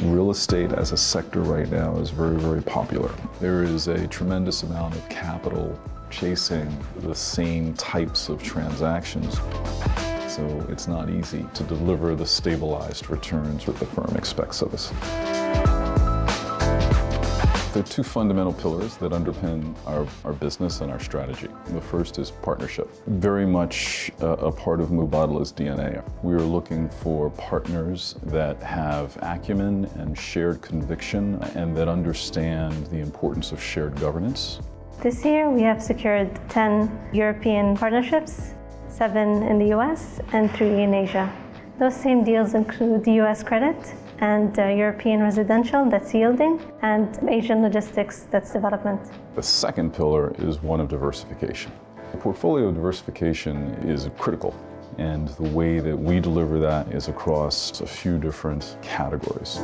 Real estate as a sector right now is very, very popular. There is a tremendous amount of capital chasing the same types of transactions. So it's not easy to deliver the stabilized returns that the firm expects of us. There are two fundamental pillars that underpin our business and our strategy. The first is partnership. Very much a part of Mubadala's DNA. We are looking for partners that have acumen and shared conviction and that understand the importance of shared governance. This year we have secured 10 European partnerships, 7 in the US and 3 in Asia. Those same deals include US credit and European residential, that's yielding, and Asian logistics, that's development. The second pillar is one of diversification. The portfolio diversification is critical, and the way that we deliver that is across a few different categories.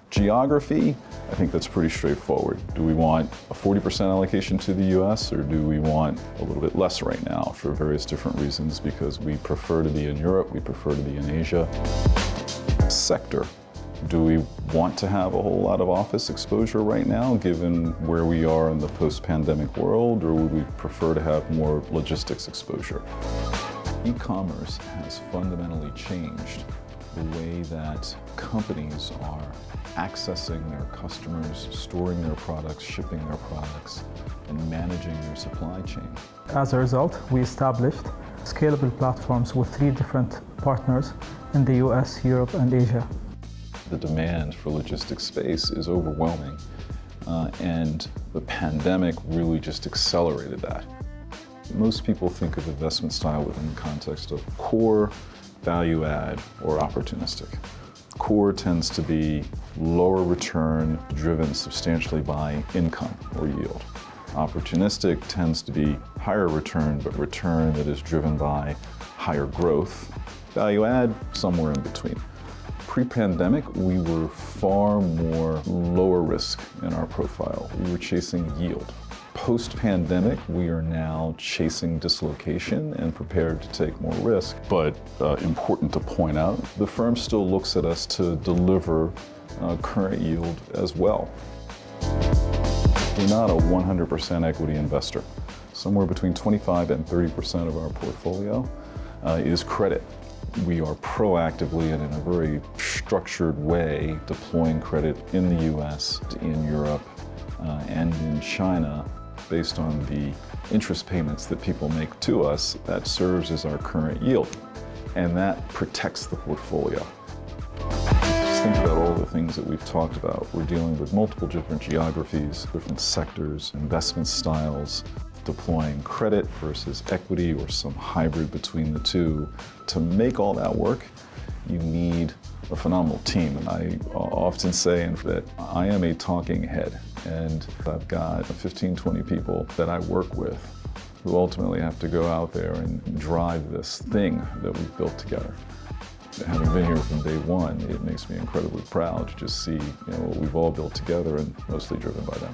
Geography, I think that's pretty straightforward. Do we want a 40% allocation to the US, or do we want a little bit less right now for various different reasons, because we prefer to be in Europe, we prefer to be in Asia. Sector. Do we want to have a whole lot of office exposure right now, given where we are in the post-pandemic world, or would we prefer to have more logistics exposure? E-commerce has fundamentally changed the way that companies are accessing their customers, storing their products, shipping their products, and managing their supply chain. As a result, we established scalable platforms with 3 different partners in the US, Europe, and Asia. The demand for logistics space is overwhelming, and the pandemic really just accelerated that. Most people think of investment style within the context of core, value add, or opportunistic. Core tends to be lower return, driven substantially by income or yield. Opportunistic tends to be higher return, but return that is driven by higher growth. Value add, somewhere in between. Pre-pandemic, we were far more lower risk in our profile. We were chasing yield. Post-pandemic, we are now chasing dislocation and prepared to take more risk. But important to point out, the firm still looks at us to deliver current yield as well. We're not a 100% equity investor. Somewhere between 25 and 30% of our portfolio is credit. We are proactively and in a very structured way deploying credit in the US, in Europe, and in China based on the interest payments that people make to us. That serves as our current yield, and that protects the portfolio. Just think about all the things that we've talked about. We're dealing with multiple different geographies, different sectors, investment styles, deploying credit versus equity or some hybrid between the two. To make all that work, you need a phenomenal team. And I often say that I am a talking head, and I've got 15, 20 people that I work with who ultimately have to go out there and drive this thing that we've built together. Having been here from day one, it makes me incredibly proud to just see what we've all built together, and mostly driven by them.